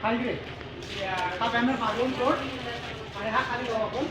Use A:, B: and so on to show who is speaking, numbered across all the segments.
A: खाली हा बॅनर मागवून सोड आणि हा खाली जाऊ आपण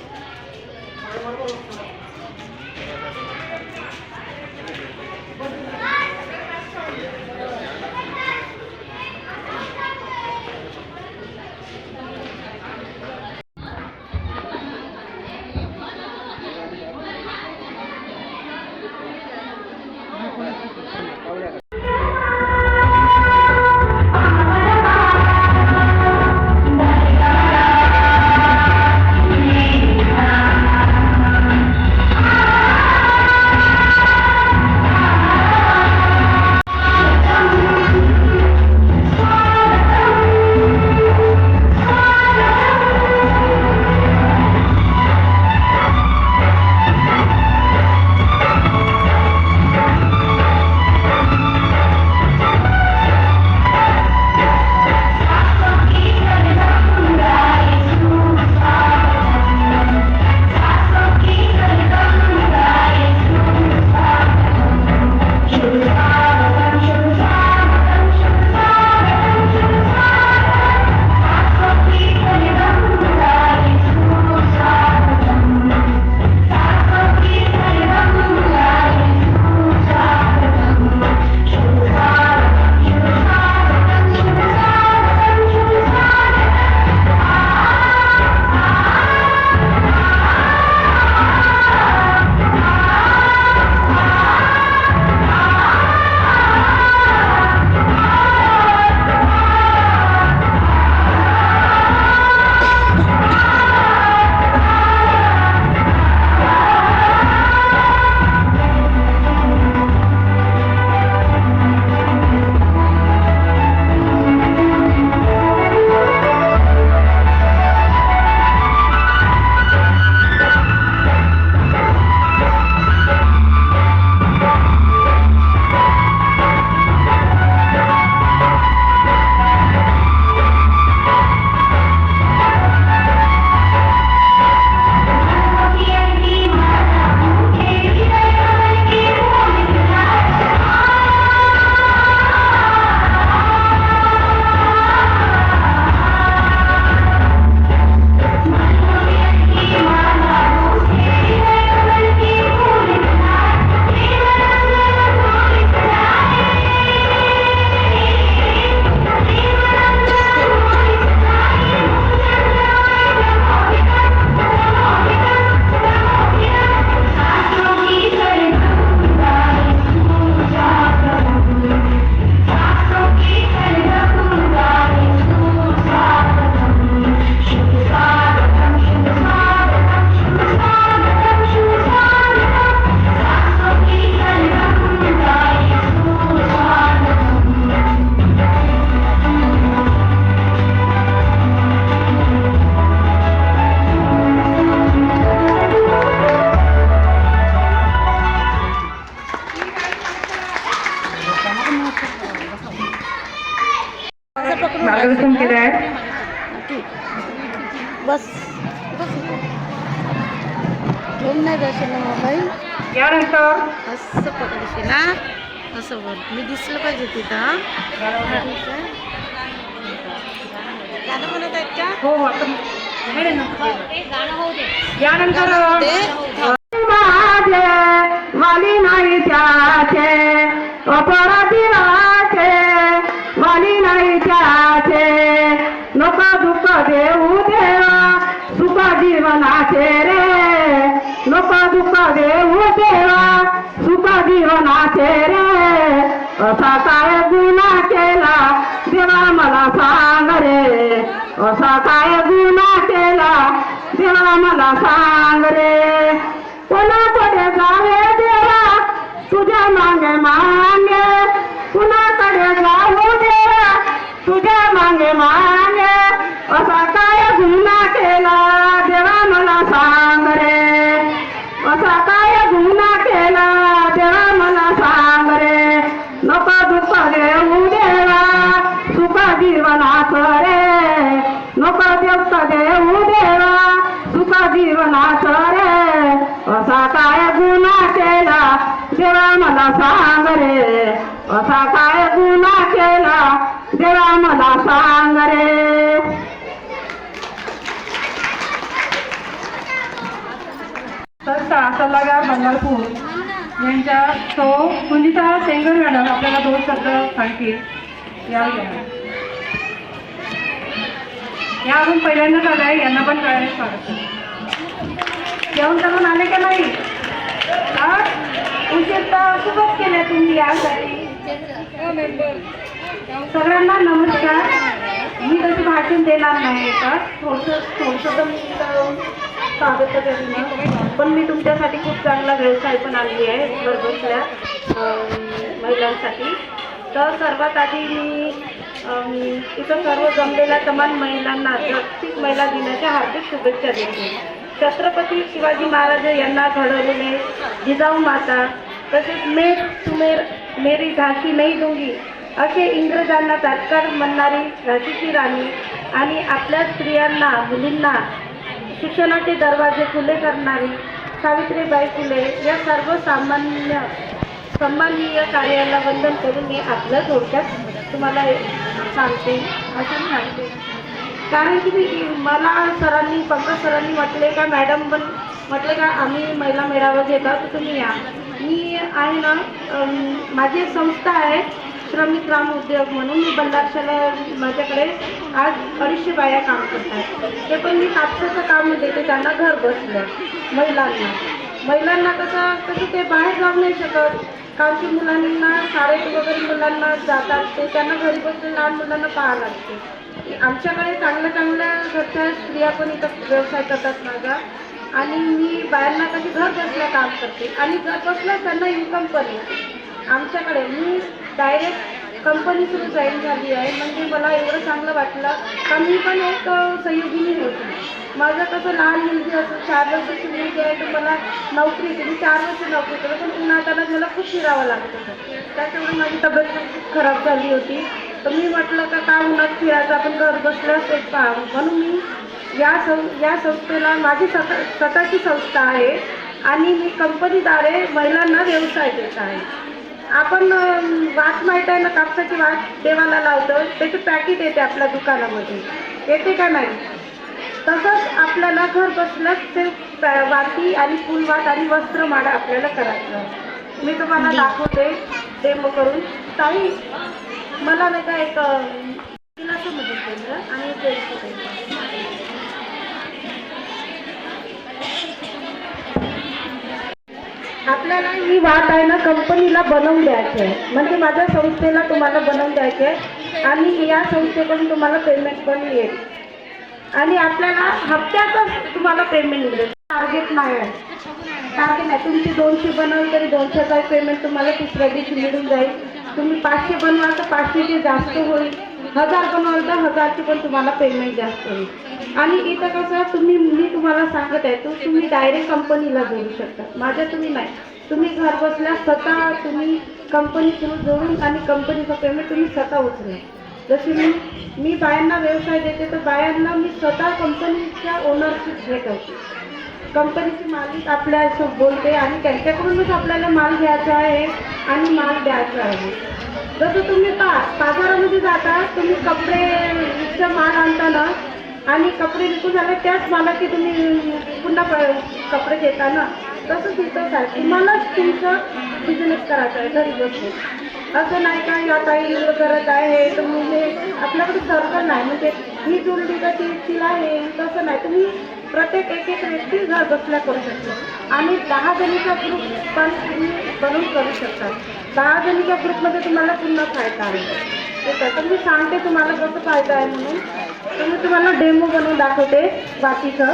B: मार्गदर्शन केलं आहे.
C: बस घेऊन नाही जाशील ना मोबाईल
B: यानंतर
C: असं पकडशील ना असं बोल मी दिसलं पाहिजे तिथं ठीक आहे गाणं म्हणत आहेत का
B: हो यानंतर वाली नाही त्याचे अपराधी वाली नाही त्याचे नको दुःख देऊ देवा सुख जीवनाचे रे नको दुःख देऊ देवा सुख जीवनाचे रे असा काय गुन्हा केला देवा मला सांग रे असा काय गुन्हा केला देवा मला सांग रे कोणाकडे जावे देवा तुझ्या मागे मागे कुणाकडे जाऊ देवा तुझ्या मागे मागे असा काय गुन्हा केला देवा मला सांग रे असा काय गुन्हा केला देवा मला सांग रे नको दुःख देऊ देवा सुख जीवनात रे नको दुःख देऊ देवा सुख जीवनात रे असा काय गुन्हा केला देवा मला सांग रे असा काय गुन्हा केला देवा मला सांग रे.
D: संस्था सल्लागार बंगालपूर यांच्या सौ कुंजिता सेंगर मॅडम आपल्याला 2 शब्द सांगतील. या अजून पहिल्यांदाच आलाय, यांना पण कळायला स्वागत.
B: जेवण करून आले का नाही? उशीर तर खूपच केले तुम्ही यासाठी. सगळ्यांना नमस्कार. मी तशी भाषण देणार नाही का, थोडंसं मी स्वागत करेन, पण मी तुमच्यासाठी खूप चांगला व्यवसाय पण आणली आहे घरबसल्या महिलांसाठी. तर सर्वात आधी मी इथं सर्व जमलेल्या तमाम महिलांना जागतिक महिला दिनाच्या हार्दिक शुभेच्छा देते. छत्रपती शिवाजी महाराज यांना घडवलेले जिजाऊ माता, तसेच मेरी झाशी नाही दूंगी असे इंग्रजांना तात्काळ म्हणणारी झाशीची राणी आणि आपल्या स्त्रियांना मुलींना शिक्षणाचे दरवाजे खुले करणारी सावित्रीबाई फुले या सर्व सन्माननीय कार्याला वंदन करून मी आपलं थोडक्यात तुम्हाला सांगते असं सांगते. कारण की मला सरांनी पंकज सरांनी म्हटले का मॅडम पण म्हटलं का आम्ही महिला मेळावा घेतात तर तुम्ही या. मी आहे ना, माझी एक संस्था आहे श्रमिक ग्राम उद्योग म्हणून. मी बंडारशाला माझ्याकडे आज 250 बाया काम करतात. ते पण मी कापसाचं काम देते त्यांना घर बसल्या महिलांना कसं ते बाहेर जाऊ नाही शकत. कारण की मुलांना शाळेत वगैरे मुलांना जातात ते त्यांना घरी बसून लहान मुलांना पाहावं लागते. आमच्याकडे चांगल्या घरच्या स्त्रिया पण इथं व्यवसाय करतात माझा. आणि मी बायांना कशी घर बसल्या काम करते आणि घर बसल्या त्यांना इन्कम पण येते. आमच्याकडे मी डायरेक्ट कंपनी सुरू जॉईन झाली आहे. म्हणजे मला एवढं चांगलं वाटलं का मी पण एक सहयोगिनी होती. माझं कसं लहान मुलगी असं 4 वर्षाची मुलगी आहे तर मला नोकरी केली 4 वर्ष नोकरी केली पण उन्हातानात मला खूप फिरावं लागत होतं. त्याच्यामुळे माझी तब्येत खूप खराब झाली होती. तर मी म्हटलं का काय उन्हात फिरायचं आपण घर बसल्यास एक पाहावं म्हणून मी या संस्थेला माझी स्वतःची संस्था आहे आणि मी कंपनीद्वारे महिलांना व्यवसाय देत आहे. आपण वाट माहीत आहे ना, कापसाची वाट देवाला लावतो त्याचे पॅकेट येते आपल्या दुकानामध्ये येते का नाही. तसंच आपल्याला घर बसल्यास ते वाटी आणि फुलवाट आणि वस्त्रमाळा आपल्याला करायचं. मी तुम्हाला दाखवते डेमो करून. ताई मला नाही का एक असं मदत केलं आणि आपल्याला ही वाट आहे ना कंपनीला बनवून द्यायची आहे. म्हणजे माझ्या संस्थेला तुम्हाला बनवून द्यायचे आहे आणि या संस्थेकडून तुम्हाला पेमेंट पण येईल आणि आपल्याला हप्त्यातच तुम्हाला पेमेंट मिळेल. टार्गेट नाही आहे, टार्गेट नाही. तुमची 200 बनवली तरी 200चा पेमेंट तुम्हाला तिसऱ्या दिवशी मिळून जाईल. तुम्ही 500 बनवाल तर 500चे जास्त होईल. 1000 बनवाल तर 1000ची पण तुम्हाला पेमेंट जास्त होईल. आणि इथं कसं मी तुम्हाला सांगत आहे तुम्ही डायरेक्ट कंपनीला जोडू शकता. माझ्या तुम्ही नाही, तुम्ही घर बसल्या स्वतः तुम्ही कंपनी थ्रू जोडून आणि कंपनीचं पेमेंट तुम्ही स्वतः उचला. जशी मी बायांना व्यवसाय देते तर बायांना मी स्वतः कंपनीच्या ओनरशिप घेत होते. कंपनीची मालिक आपल्यासोबत बोलते आणि त्यांच्याकडूनच आपल्याला माल घ्यायचा आहे आणि माल द्यायचा आहे. जसं तुम्ही बाजारामध्ये जाता तुम्ही कपडेचा माल आणता ना आणि कपडे विकून झाले त्याच मालाची तुम्ही पुन्हा कपडे घेता ना, तसं तिथंच आहे. तुम्हालाच तुमचं बिझनेस करायचा आहे घरी बसून. असं नाही का या ताई करत आहे तर म्हणजे आपल्याकडे सर्कल नाही म्हणजे ही जोडली तर तिला हे तसं नाही. तुम्ही प्रत्येक एक व्यक्ती घर बसल्या करू शकता आणि 10 जणीचा ग्रुप पण तुम्ही बनवून करू शकता. 10 जणीच्या ग्रुपमध्ये तुम्हाला पुन्हा फायदा आहे. ठीक आहे, तर मी सांगते तुम्हाला कसं फायदा आहे म्हणून. तर मी तुम्हाला डेमो बनवून दाखवते बाकीचं.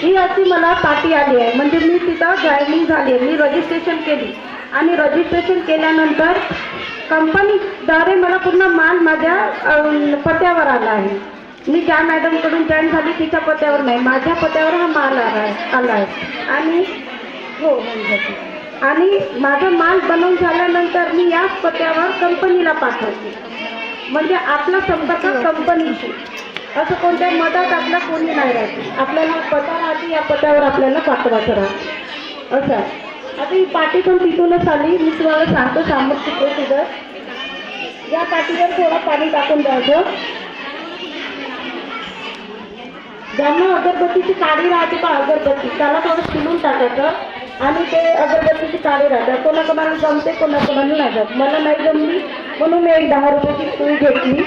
B: ही अशी मला पाटी आली आहे म्हणजे मी तिथं जॉईनिंग झाली आहे. मी रजिस्ट्रेशन केली आणि रजिस्ट्रेशन केल्यानंतर कंपनीद्वारे मला पूर्ण माल माझ्या पत्त्यावर आला आहे. मी ज्या मॅडमकडून जॉईन झाली तिच्या पत्त्यावर नाही, माझ्या पत्त्यावर हा माल आला आहे. आणि हो आणि माझा माल बनवून झाल्यानंतर मी याच पत्त्यावर कंपनीला पाठवते. म्हणजे आपला संपर्क कंपनीशी, असं कोणत्या मदत आपला कोणी नाही राहते. आपल्याला पत्ता राहते, या पत्त्यावर आपल्याला पाठवायचं राहते असं आहे. आता ही पाटी पण तिथूनच आली. मी तुम्हाला सांगतो सामर्थ्य प्रोसिजर. या पाटीवर थोडं पाणी टाकून द्यायचं. ज्यांना अगरबत्तीची काडी राहते का अगरबत्ती, त्याला थोडं शिलून टाकायचं आणि ते अगरबत्तीची काडी राहतात. कोणाकोणाला जमते, कोणाकोणाला नाही जमत. मला नाही जमली म्हणून मी एक 10 रुपयाची सुई घेतली.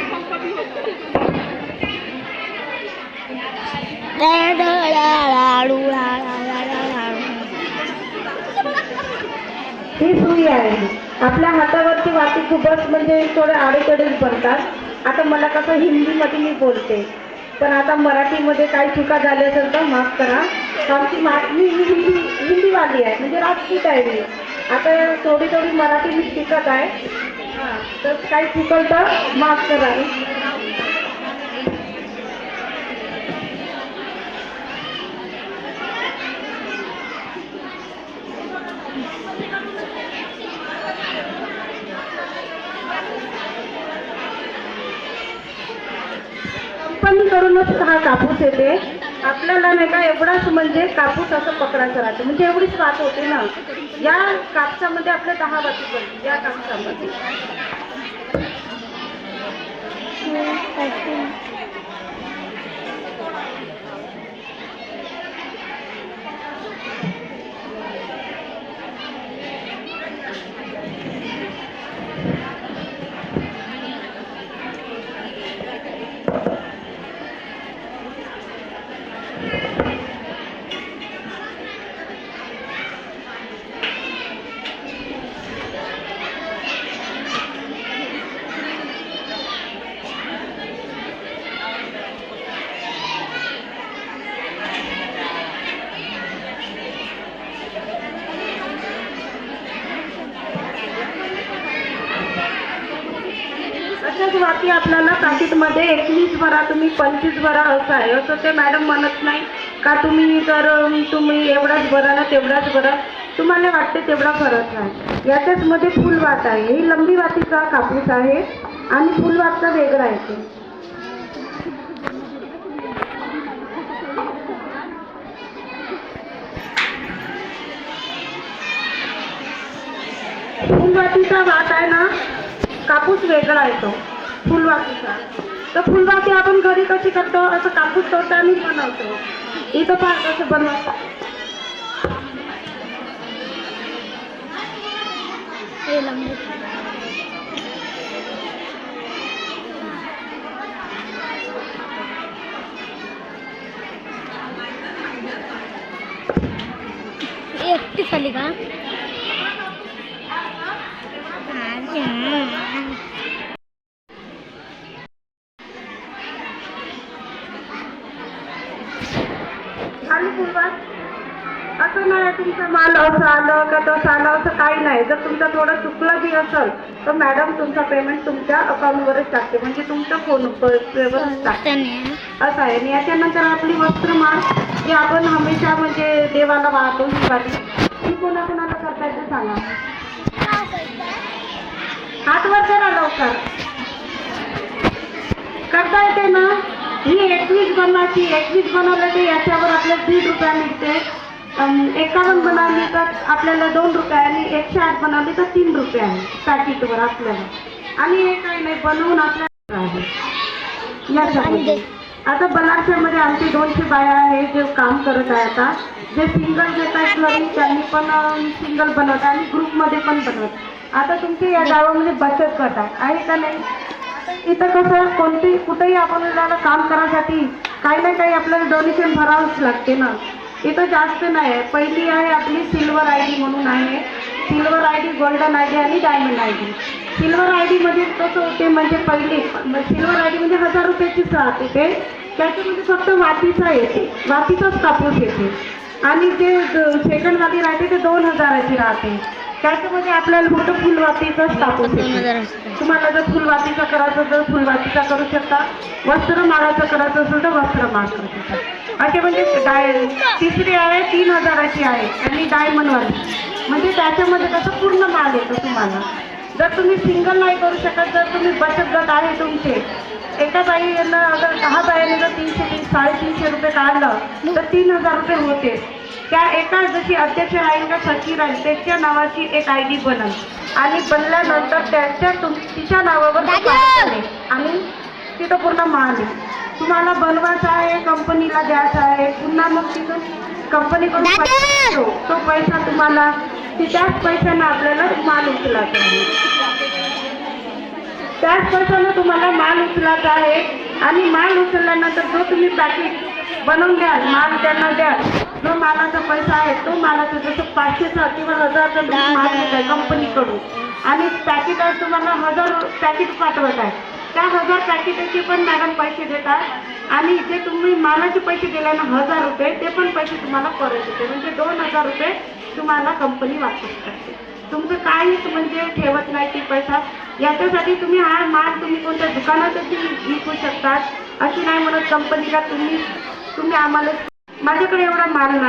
B: ही सुई आहे. आपल्या हातावरची वाटी खूपच म्हणजे थोडे आडेकडेच बनतात. आता मला कसं हिंदीमध्ये मी बोलते, पण आता मराठीमध्ये काही चुका झाल्या असेल तर माफ करा. आमची मी हिंदीवाली आहे, म्हणजे राजपूत आहे मी. आता थोडी थोडी मराठी मी शिकत आहे. हां, तर काही चुकल तर माफ करा. कंपनीकडूनच हा कापूस येते. आपल्याला नाही का एवढाच म्हणजे कापूस असं पकडायचं राहतं, म्हणजे एवढीच वाट होते ना. या कापसामध्ये आपल्या 10 वाटी बनते. या कापसामध्ये अशाच वाटी आपल्याला पॅकेटमध्ये 21 भरा, तुम्ही 25 भरा असं आहे. असं ते मॅडम म्हणत नाही का तुम्ही तर तुम्ही एवढाच भरा ना तेवढाच भरा. तुम्हाला वाटते तेवढा फरक आहे. याच्याच मध्ये फुलवात आहे. ही लंबी वाटीचा कापूस आहे आणि फुलवातचा वेगळा आहे. फुलवातीचा वाट आहे ना, कापूस वेगळा येतो फुलवातीचा. तर फुलवाती आपण घरी कशी करतो, असं कापूस तोडताना बनवतो. इथं पण कसं बनवतो.
E: एकटी खाली का
B: आणि फुलवात असं नाही तुमचा माल असं आलं का तसं आलं असं काही नाही. जर तुमचं थोडं चुकलं बी असेल तर मॅडम तुमचा पेमेंट तुमच्या अकाउंटवरच टाकते, म्हणजे तुमच्या फोनवरच टाकते असं आहे. आणि याच्यानंतर आपली वस्त्रमाळ जी आपण हमेशा म्हणजे देवाला वाहतो, ही वाली ही कोणाकोणाला करता येते सांगा. हातवर करा लवकर. करता येते ना. ही 21 बनवायची. 21 बनवलं तर याच्यावर आपल्याला 1.5 रुपया मिळते. 51 बनवली तर आपल्याला 2 रुपये आणि 108 बनवली तर 3 रुपये आहे पॅकेटवर आपल्याला. आणि हे काही नाही बनवून आपल्याला आहे याच्यामध्ये. आता बनारसीमध्ये आमची 200 बाया आहे जे काम करत आहे. आता जे सिंगल घेत आहेत घरी त्यांनी पण सिंगल बनवत आणि ग्रुपमध्ये पण बनवत. आता तुमच्या या गावामध्ये बचत गट आहे का नाही. इथं कसं कुठेही आपल्याला काम करायसाठी काही ना काही आपल्याला डोनेशन भरावंच लागते ना. इथं जास्त नाही आहे. पहिली आहे आपली सिल्वर आय डी म्हणून आहे. Silver I D, golden I D आणि diamond I D. Silver I डीमध्ये कसं होते म्हणजे पहिली सिल्वर आय डी म्हणजे 1000 रुपयाचीच राहते. ते त्याच्यामध्ये फक्त वातीचा येते, वातीचाच कापूस येते. आणि जे सेकंडवाली राहते ते 2000ची राहते. त्याच्यामध्ये आपल्याला फक्त फुलवातीचाच टाकू शकतो. तुम्हाला जर फुलवातीचा करायचं तर फुलवातीचा करू शकता, वस्त्रमाळाचं करायचं असेल तर वस्त्रमाळ करू शकता. असे म्हणजे तिसरी आहे 3000ची आहे आणि डायमंडवाली, म्हणजे त्याच्यामध्ये कसं पूर्ण माल येतो तुम्हाला. जर तुम्ही सिंगल नाही करू शकत, जर तुम्ही बचत गट आहे तुमचे, एका बाईनं अगर 10 बायाने जर 300-350 रुपये काढलं तर 3000 रुपये होते. त्या एका जशी अध्यक्ष राहील का सचिव राहील त्याच्या नावाची एक ID बनल आणि बनल्यानंतर तिच्या नावावर आणि तिथं पूर्ण माल आहे. तुम्हाला बनवायचा आहे, कंपनीला द्यायचा आहे, पुन्हा मग तिथं कंपनीकडून पैसा येतो. तो पैसा तुम्हाला त्याच पैशानं आपल्याला माल उचलायचा आहे. त्याच पैशानं तुम्हाला माल उचलायचा आहे आणि माल उचलल्यानंतर जो तुम्ही पॅकेट बनवून द्याल, माल त्यांना द्याल, जो मालाचा पैसा आहे तो मालाचा जसं 500चा किंवा 1000चा माल घेत आहे कंपनीकडून आणि पॅकेट आहे तुम्हाला 1000 पॅकेट पाठवत आहे, त्या 1000 पॅकेटाचे पण मॅडम पैसे देतात आणि जे तुम्ही मालाचे पैसे दिले ना 1000 रुपये ते पण पैसे तुम्हाला परत येते. म्हणजे 2000 रुपये तुम्हाला कंपनी वापस करते. तुमचं काहीच म्हणजे ठेवत नाही ती पैसा. याच्यासाठी तुम्ही हा माल तुम्ही कोणत्या दुकानातही विकू शकतात. अशी नाही म्हणत कंपनीला तुम्ही आम्हाला माझ्याकडे एवढा माल नाही.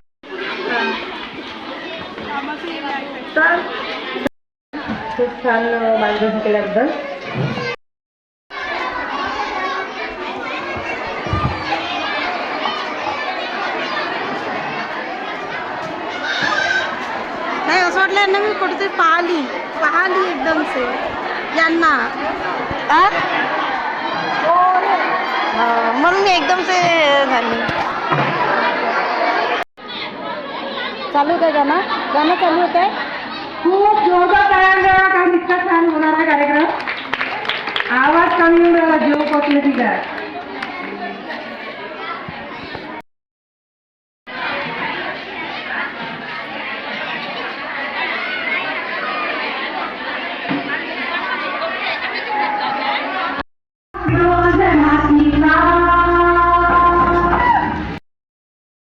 B: तर खूप छान मार्गदर्शन केल्याबद्दल
C: नाही असं वाटलं ना मी कुठेतरी पाहिली एकदम से यांना म्हणून मी एकदम से झाली.
B: चालू होतं गाणं चालू होत आहे.
D: खूप जोरदार तयार करा कारण इतका छान होणार आहे कार्यक्रम. आवाज कमी होऊन राहिला, जीव पोचले ठीक आहे.